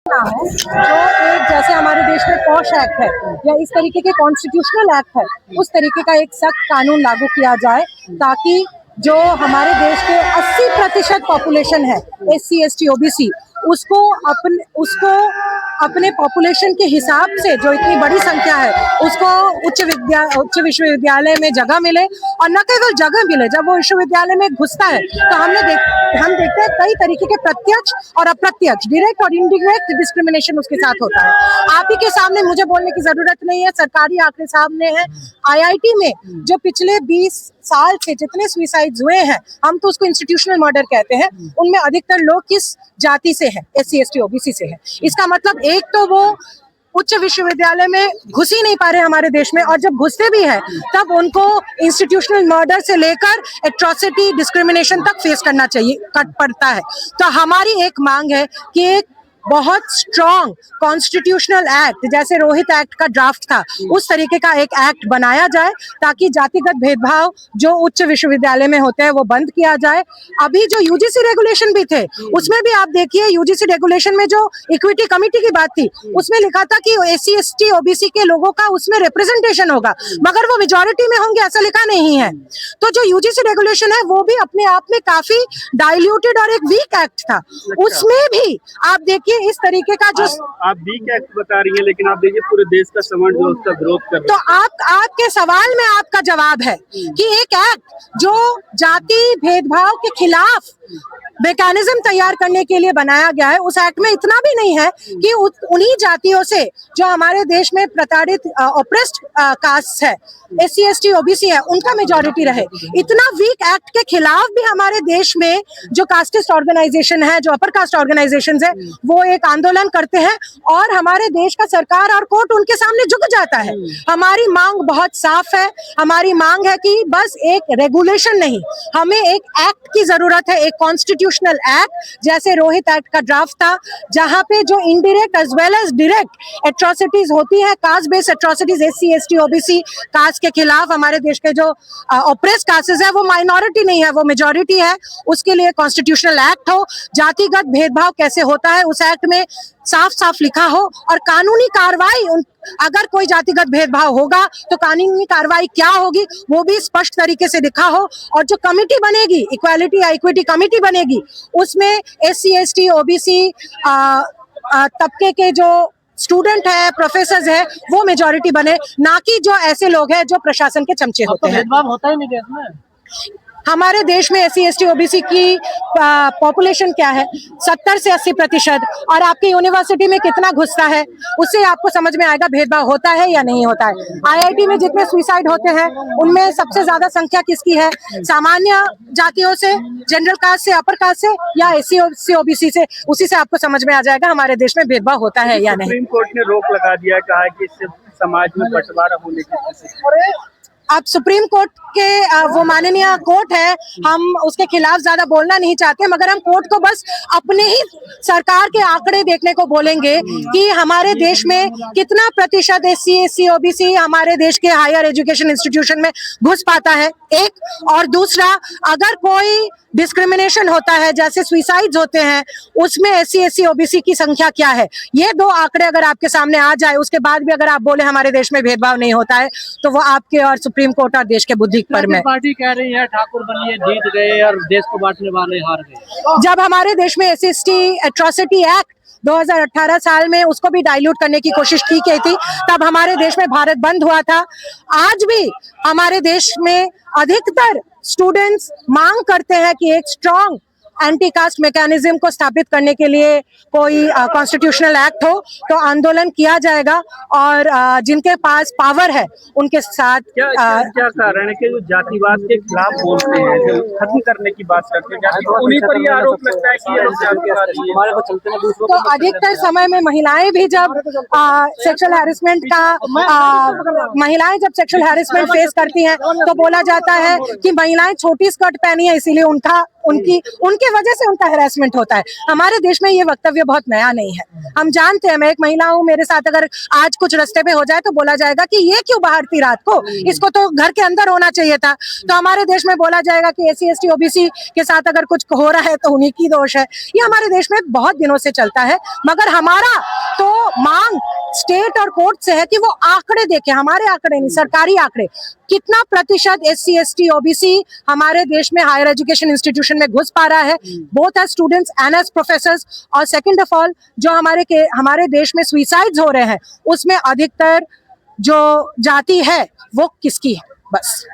ना है जो एक जैसे हमारे देश में पॉश एक्ट है या इस तरीके के कॉन्स्टिट्यूशनल एक्ट है, उस तरीके का एक सख्त कानून लागू किया जाए ताकि जो हमारे देश के 80% पॉपुलेशन है SC ST OBC उसको अपने पॉपुलेशन के हिसाब से जो इतनी बड़ी संख्या है उसको उच्च विश्वविद्यालय में जगह मिले, और न केवल जगह मिले, जब वो विश्वविद्यालय में घुसता है तो हम देखते हैं कई तरीके के प्रत्यक्ष और अप्रत्यक्ष, डायरेक्ट और इनडायरेक्ट डिस्क्रिमिनेशन उसके साथ होता है। आप ही के सामने मुझे बोलने की जरूरत नहीं है, सरकारी आंकड़े सामने हैं। IIT में जो पिछले 20 साल से जितने सुसाइड्स हुए हैं, हम तो उसको इंस्टीट्यूशनल मर्डर कहते हैं, उनमें अधिकतर लोग किस जाति से हैं? SC ST OBC से हैं। इसका मतलब एक तो वो उच्च विश्वविद्यालय में घुस ही नहीं पा रहे हमारे देश में, और जब घुसते भी हैं तब उनको इंस्टीट्यूशनल मर्डर से लेकर एट्रोसिटी डिस्क्रिमिनेशन तक फेस करना पड़ता है। तो हमारी एक मांग है कि एक बहुत स्ट्रॉन्ग कॉन्स्टिट्यूशनल एक्ट, जैसे रोहित एक्ट का ड्राफ्ट था, उस तरीके का एक एक्ट बनाया जाए ताकि जातिगत भेदभाव जो उच्च विश्वविद्यालय में होते हैं वो बंद किया जाए। अभी जो UGC रेगुलेशन भी थे, उसमें भी आप देखिए UGC रेगुलेशन में जो इक्विटी कमेटी की बात थी, उसमें लिखा था कि SC ST OBC के लोगों का उसमें रिप्रेजेंटेशन होगा, मगर वो मेजोरिटी में होंगे ऐसा लिखा नहीं है। तो जो UGC रेगुलेशन है वो भी अपने आप में काफी डाइल्यूटेड और एक वीक एक्ट था। उसमें भी आप देखिए इस तरीके का जो आप वीक एक्ट बता रही हैं, लेकिन आप देखिए पूरे देश का समाज जो उसका विरोध कर रहा है। तो आपके सवाल में आपका जवाब है कि एक एक्ट जो जाति भेदभाव के खिलाफ मैकेनिज्म तैयार करने के लिए बनाया गया है, उस एक्ट में इतना भी नहीं है कि उन्हीं जातियों से जो हमारे देश में प्रताड़ित ऑप्रेस्ड कास्ट है, SC ST OBC है, उनका मेजॉरिटी रहे। इतना वीक एक्ट के खिलाफ भी हमारे देश में जो कास्टिस्ट ऑर्गेनाइजेशन है, जो अपर कास्ट ऑर्गेनाइजेशंस है, वो एक आंदोलन करते हैं और हमारे देश का सरकार और कोर्ट उनके सामने झुक जाता है। हमारी मांग बहुत साफ है। हमारी मांग है कि बस एक रेगुलेशन नहीं, हमें एक एक्ट की जरूरत है, एक कॉन्स्टिट्यूशनल एक्ट, जैसे रोहित एक्ट का ड्राफ्ट था, जहां पे जो indirect as well as direct atrocities होती है, caste based atrocities SC ST OBC caste के खिलाफ, हमारे देश के जो ऑप्रेस्ड कास्टेस है वो माइनॉरिटी नहीं है, वो मेजॉरिटी है, उसके लिए कॉन्स्टिट्यूशनल एक्ट हो। जातिगत भेदभाव कैसे होता है उस एक्ट में साफ साफ लिखा हो, और कानूनी कार्रवाई, अगर कोई जातिगत भेदभाव होगा तो कानूनी कार्रवाई क्या होगी वो भी स्पष्ट तरीके से लिखा हो। और जो कमेटी बनेगी, इक्वालिटी या इक्विटी कमेटी बनेगी, उसमें SC ST OBC तबके के जो स्टूडेंट है, प्रोफेसर है, वो मेजॉरिटी बने, ना कि जो ऐसे लोग हैं जो प्रशासन के चमचे होते हैं। भेदभाव होता ही नहीं देश में। हमारे देश में SC ST OBC की पॉपुलेशन क्या है? 70 से 80%। और आपकी यूनिवर्सिटी में कितना घुसता है, उससे आपको समझ में आएगा भेदभाव होता है या नहीं होता है। IIT में जितने सुसाइड होते हैं उनमें सबसे ज्यादा संख्या किसकी है? सामान्य जातियों से, जनरल कास्ट से, अपर कास्ट से, या SC ST OBC से? उसी से आपको समझ में आ जाएगा हमारे देश में भेदभाव होता है या नहीं। सुप्रीम कोर्ट ने रोक लगा दिया है, कहा है कि इससे समाज में बंटवारा होने की स्थिति। अब सुप्रीम कोर्ट के वो माननीय कोर्ट है, हम उसके खिलाफ ज्यादा बोलना नहीं चाहते, मगर हम कोर्ट को बस अपने ही सरकार के आंकड़े देखने को बोलेंगे कि हमारे देश में कितना प्रतिशत SC ST OBC हमारे देश के हायर एजुकेशन इंस्टीट्यूशन में घुस पाता है, एक। और दूसरा, अगर कोई डिस्क्रिमिनेशन होता है, जैसे सुसाइड्स होते हैं, उसमें SC ST OBC की संख्या क्या है। ये दो आंकड़े अगर आपके सामने आ जाए, उसके बाद भी अगर आप बोले हमारे देश में भेदभाव नहीं होता है, तो वो आपके और सुप्रीम कोर्ट और देश के बुद्धि पर में। पार्टी कह रही है ठाकुर बनिए जीत गए और देश को बांटने वाले हार गए। जब हमारे देश में SC ST एट्रोसिटी एक्ट 2018 साल में उसको भी डाइल्यूट करने की कोशिश की गई थी, तब हमारे देश में भारत बंद हुआ था। आज भी हमारे देश में अधिकतर स्टूडेंट्स मांग करते हैं कि एक स्ट्रॉन्ग एंटी कास्ट मैकेनिज्म को स्थापित करने के लिए कोई कॉन्स्टिट्यूशनल एक्ट हो, तो आंदोलन किया जाएगा। और जिनके पास पावर है उनके साथ क्या कारण है कि जो जातिवाद के खिलाफ बोलते हैं, जो खत्म करने की बात करते हैं, उन्हीं पर ये आरोप लगता है कि हमारे को चलते हैं। तो अधिकतर समय में महिलाएं भी जब सेक्सुअल हैरेसमेंट महिलाएं जब सेक्सुअल हैरेसमेंट फेस करती हैं, तो बोला जाता है कि महिलाएं छोटी स्कर्ट पहनी है इसीलिए उनके वजह से उनका हैरेसमेंट होता है। हमारे देश में ये वक्तव्य बहुत नया नहीं है। हम जानते हैं, मैं एक महिला हूँ, मेरे साथ अगर आज कुछ रास्ते पे हो जाए तो बोला जाएगा कि ये क्यों बाहर थी रात को, इसको तो घर के अंदर होना चाहिए था। तो हमारे देश में बोला जाएगा कि SC ST OBC के साथ अगर कुछ हो रहा है तो उन्हीं की दोष है। ये हमारे देश में बहुत दिनों से चलता है, मगर हमारा तो मांग स्टेट और कोर्ट से है कि वो आंकड़े देखें, हमारे आंकड़े नहीं, सरकारी आंकड़े, कितना प्रतिशत SC ST OBC हमारे देश में हायर एजुकेशन इंस्टीट्यूशन में घुस पा रहा है, both as students and as professors. और सेकंड ऑफ ऑल, जो हमारे देश में सुइसाइड्स हो रहे हैं उसमें अधिकतर जो जाति है वो किसकी है, बस।